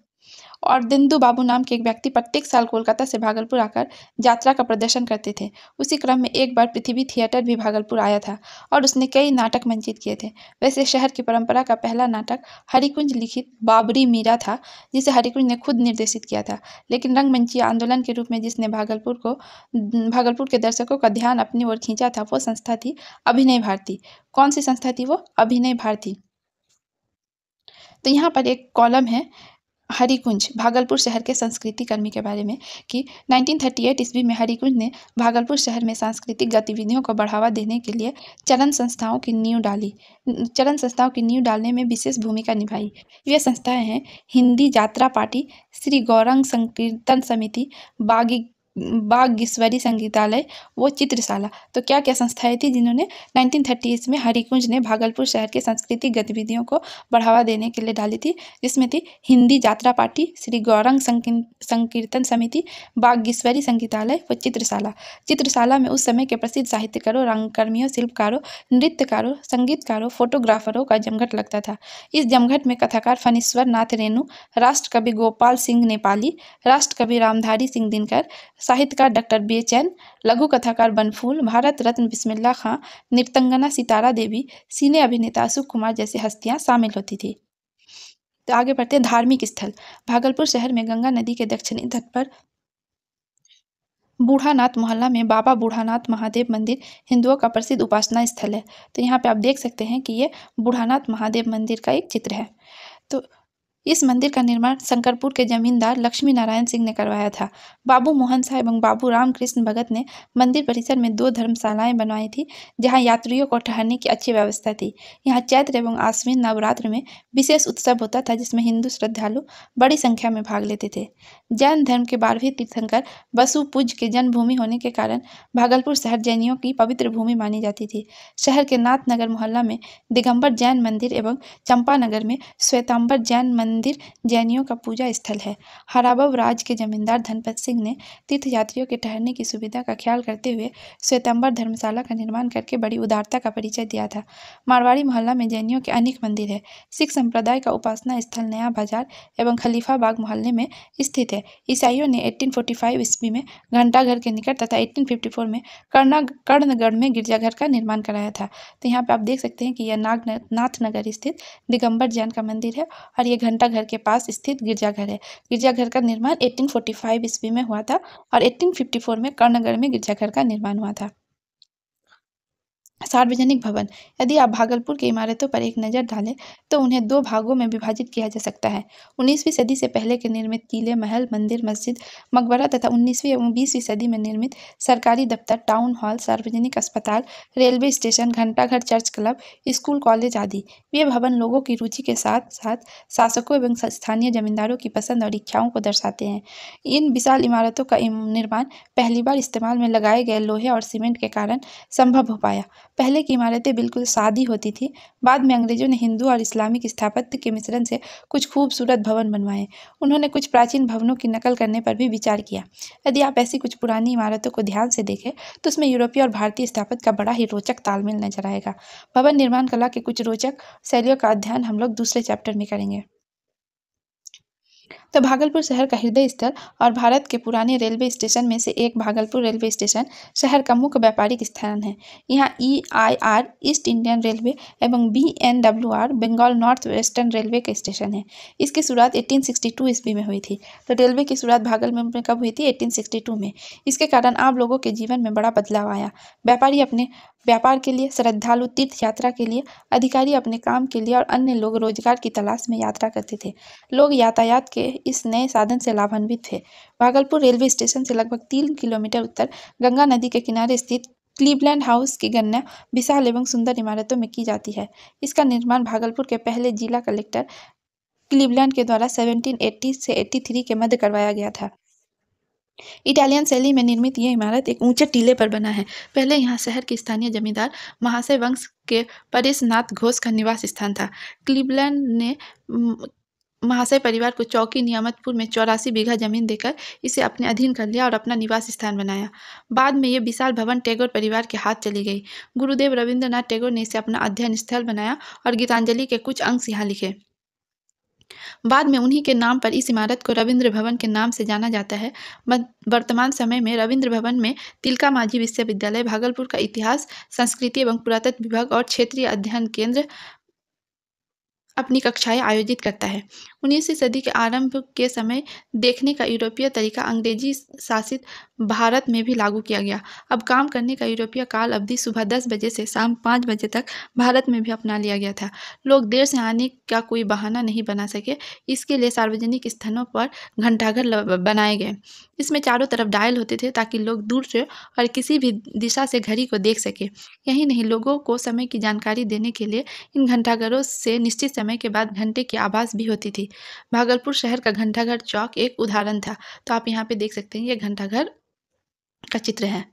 और दिंदू बाबू नाम के एक व्यक्ति प्रत्येक साल कोलकाता से भागलपुर आकर यात्रा का प्रदर्शन करते थे। उसी क्रम में एक बार पृथ्वी थिएटर भी भागलपुर आया था और उसने कई नाटक मंचित किए थे। वैसे शहर की परंपरा का पहला नाटक हरिकुंज लिखित बाबरी मीरा था, जिसे हरिकुंज ने खुद निर्देशित किया था। लेकिन रंगमंचीय आंदोलन के रूप में जिसने भागलपुर के दर्शकों का ध्यान अपनी ओर खींचा था वो संस्था थी अभिनय भारती। कौन सी संस्था थी वो? अभिनय भारती। तो यहाँ पर एक कॉलम है हरिकुंज भागलपुर शहर के संस्कृति कर्मी के बारे में कि 1938 ईस्वी में हरिकुंज ने भागलपुर शहर में सांस्कृतिक गतिविधियों को बढ़ावा देने के लिए चरण संस्थाओं की नींव डालने में विशेष भूमिका निभाई। ये संस्थाएं हैं हिंदी यात्रा पार्टी, श्री गौरंग संकीर्तन समिति, बागेश्वरी संगीतालय, वो चित्रशाला। तो क्या क्या संस्थाएं थी जिन्होंने 1930 में हरिकुंज ने भागलपुर शहर के सांस्कृतिक गतिविधियों को बढ़ावा देने के लिए डाली थी, जिसमें थी हिंदी यात्रा पार्टी, श्री गौरंग संकीर्तन समिति, बागेश्वरी संगीतालय व चित्रशाला। चित्रशाला में उस समय के प्रसिद्ध साहित्यकारों, रंगकर्मियों, शिल्पकारों, नृत्यकारों, संगीतकारों, फोटोग्राफरों का जमघट लगता था। इस जमघट में कथाकार फणीश्वर नाथ रेणु, राष्ट्र कवि गोपाल सिंह नेपाली, राष्ट्र कवि रामधारी सिंह दिनकर, साहित्यकार डॉक्टर बेचैन, लघु कथाकार बनफूल, भारत रत्न बिस्मिल्लाह खां, नृत्यांगना सितारा देवी, सिने अभिनेता अशोक कुमार जैसी हस्तियां शामिल होती थी। तो आगे बढ़ते हैं धार्मिक स्थल। भागलपुर शहर में गंगा नदी के दक्षिणी तट पर बूढ़ानाथ मोहल्ला में बाबा बूढ़ानाथ महादेव मंदिर हिंदुओं का प्रसिद्ध उपासना स्थल है। तो यहाँ पे आप देख सकते हैं कि ये बूढ़ानाथ महादेव मंदिर का एक चित्र है। तो इस मंदिर का निर्माण शंकरपुर के जमींदार लक्ष्मी नारायण सिंह ने करवाया था। बाबू मोहन शाह एवं बाबू रामकृष्ण भगत ने मंदिर परिसर में 2 धर्मशालाएं बनवाई थी, जहां यात्रियों को ठहरने की अच्छी व्यवस्था थी। यहाँ चैत्र एवं आश्विन नवरात्र में विशेष उत्सव होता था, जिसमें हिंदू श्रद्धालु बड़ी संख्या में भाग लेते थे। जैन धर्म के 12वें तीर्थंकर बसु पूज्य के जन्मभूमि होने के कारण भागलपुर शहर जैनियों की पवित्र भूमि मानी जाती थी। शहर के नाथनगर मोहल्ला में दिगंबर जैन मंदिर एवं चंपानगर में श्वेतांबर जैन मंदिर जैनियों का पूजा स्थल है। हराबव राज के जमींदार धनपत सिंह ने तीर्थयात्रियों के ठहरने की सुविधा का ख्याल करते हुए श्वेतांबर धर्मशाला का निर्माण करके बड़ी उदारता का परिचय दिया था। मारवाड़ी मोहल्ला में जैनियों के अनेक मंदिर है। सिख संप्रदाय का उपासना स्थल नया बाजार एवं खलीफाबाग मोहल्ले में स्थित है। ईसाइयों ने 1845 ईस्वी में घंटाघर के निकट तथा 1854 में कर्णगढ़ में गिरजाघर का निर्माण कराया था। तो यहाँ पे आप देख सकते हैं कि यह नाथनगर स्थित दिगंबर जैन का मंदिर है और ये घंटाघर के पास स्थित गिरजाघर है। गिरजाघर का निर्माण 1845 ईस्वी में हुआ था और 1854 में कर्णगढ़ में गिरजाघर का निर्माण हुआ था। सार्वजनिक भवन। यदि आप भागलपुर की इमारतों पर एक नज़र डालें तो उन्हें 2 भागों में विभाजित किया जा सकता है। 19वीं सदी से पहले के निर्मित किले, महल, मंदिर, मस्जिद, मकबरा तथा 19वीं एवं 20वीं सदी में निर्मित सरकारी दफ्तर, टाउन हॉल, सार्वजनिक अस्पताल, रेलवे स्टेशन, घंटाघर, चर्च क्लब, स्कूल, कॉलेज आदि। ये भवन लोगों की रुचि के साथ साथ शासकों एवं स्थानीय जमींदारों की पसंद और इच्छाओं को दर्शाते हैं। इन विशाल इमारतों का निर्माण पहली बार इस्तेमाल में लगाए गए लोहे और सीमेंट के कारण संभव हो पाया। पहले की इमारतें बिल्कुल सादी होती थी। बाद में अंग्रेजों ने हिंदू और इस्लामिक स्थापत्य के मिश्रण से कुछ खूबसूरत भवन बनवाए। उन्होंने कुछ प्राचीन भवनों की नकल करने पर भी विचार किया। यदि आप ऐसी कुछ पुरानी इमारतों को ध्यान से देखें तो उसमें यूरोपीय और भारतीय स्थापत्य का बड़ा ही रोचक तालमेल नजर आएगा। भवन निर्माण कला के कुछ रोचक शैलियों का अध्ययन हम लोग दूसरे चैप्टर में करेंगे। तो भागलपुर शहर का हृदय स्थल और भारत के पुराने रेलवे स्टेशन में से एक भागलपुर रेलवे स्टेशन शहर का मुख्य व्यापारिक स्थान है। यहाँ EIR ईस्ट इंडियन रेलवे एवं BNWR Bengal north western railway का स्टेशन है। इसकी शुरुआत 1862 ईस्वी में हुई थी। तो रेलवे की शुरुआत भागलपुर में कब हुई थी? 1862 में। इसके कारण आम लोगों के जीवन में बड़ा बदलाव आया। व्यापारी अपने व्यापार के लिए, श्रद्धालु तीर्थ यात्रा के लिए, अधिकारी अपने काम के लिए और अन्य लोग रोजगार की तलाश में यात्रा करते थे। लोग यातायात के इस नए साधन से लाभान्वित थे। भागलपुर रेलवे स्टेशन से लगभग 3 किलोमीटर उत्तर गंगा नदी के किनारे स्थित क्लीवलैंड हाउस की गणना विशाल एवं सुंदर इमारतों में की जाती है। इसका निर्माण भागलपुर के पहले जिला कलेक्टर क्लीवलैंड के द्वारा 1780 से 83 के मध्य करवाया गया था। इटालियन शैली में निर्मित यह इमारत एक ऊंचे टीले पर बना है। पहले यहाँ शहर के स्थानीय जमींदार महाशय वंश के परेशनाथ घोष का निवास स्थान था। क्लीवलैंड ने महाशय परिवार को चौकी नियामतपुर में 84 बीघा जमीन देकर इसे अपने अधीन कर लिया और अपना निवास स्थान बनाया। बाद में ये विशाल भवन टैगोर परिवार के हाथ चली गई। गुरुदेव रविंद्रनाथ टैगोर ने इसे अपना अध्ययन स्थल बनाया और गीतांजलि के कुछ अंश यहाँ लिखे। बाद में उन्हीं के नाम पर इस इमारत को रविंद्र भवन के नाम से जाना जाता है। वर्तमान समय में रविंद्र भवन में तिलका मांझी विश्वविद्यालय, भागलपुर का इतिहास, संस्कृति एवं पुरातत्व विभाग और क्षेत्रीय अध्ययन केंद्र अपनी कक्षाएं आयोजित करता है। 19वीं सदी के आरंभ के समय देखने का यूरोपीय तरीका अंग्रेजी शासित भारत में भी लागू किया गया। अब काम करने का यूरोपीय काल अवधि सुबह 10 बजे से शाम 5 बजे तक भारत में भी अपना लिया गया था। लोग देर से आने का कोई बहाना नहीं बना सके, इसके लिए सार्वजनिक स्थानों पर घंटाघर बनाए गए। इसमें चारों तरफ डायल होते थे ताकि लोग दूर से और किसी भी दिशा से घड़ी को देख सके। यही नहीं, लोगों को समय की जानकारी देने के लिए इन घंटाघरों से निश्चित समय के बाद घंटे की आवाज़ भी होती थी। भागलपुर शहर का घंटाघर चौक एक उदाहरण था। तो आप यहाँ पे देख सकते हैं, ये घंटाघर का चित्र है।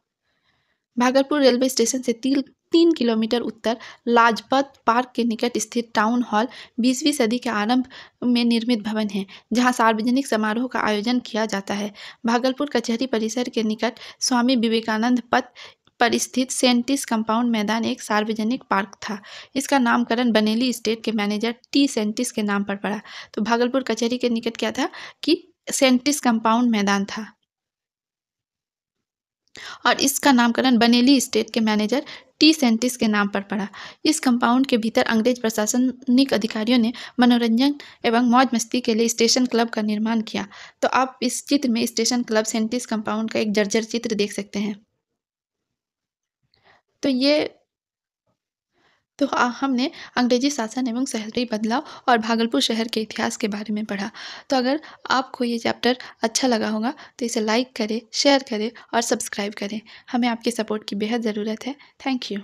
भागलपुर रेलवे स्टेशन से 3 किलोमीटर उत्तर लाजपत पार्क के निकट स्थित टाउन हॉल 20वीं सदी के आरंभ में निर्मित भवन है, जहां सार्वजनिक समारोह का आयोजन किया जाता है। भागलपुर कचहरी परिसर के निकट स्वामी विवेकानंद पथ पर स्थित सेंटिस कंपाउंड मैदान एक सार्वजनिक पार्क था। इसका नामकरण बनेली स्टेट के मैनेजर T सेंटिस के नाम पर पड़ा। तो भागलपुर कचहरी के निकट क्या था कि सेंटिस कंपाउंड मैदान था। और इसका नामकरण बनेली स्टेट के मैनेजर टी सेंटिस के नाम पर पड़ा। इस कंपाउंड के भीतर अंग्रेज प्रशासनिक अधिकारियों ने मनोरंजन एवं मौज मस्ती के लिए स्टेशन क्लब का निर्माण किया। तो आप इस चित्र में स्टेशन क्लब सेंटिस कंपाउंड का एक जर्जर चित्र देख सकते हैं। तो ये हमने अंग्रेजी शासन एवं शहरी बदलाव और भागलपुर शहर के इतिहास के बारे में पढ़ा। तो अगर आपको ये चैप्टर अच्छा लगा होगा तो इसे लाइक करें, शेयर करें और सब्सक्राइब करें। हमें आपके सपोर्ट की बेहद ज़रूरत है। Thank you.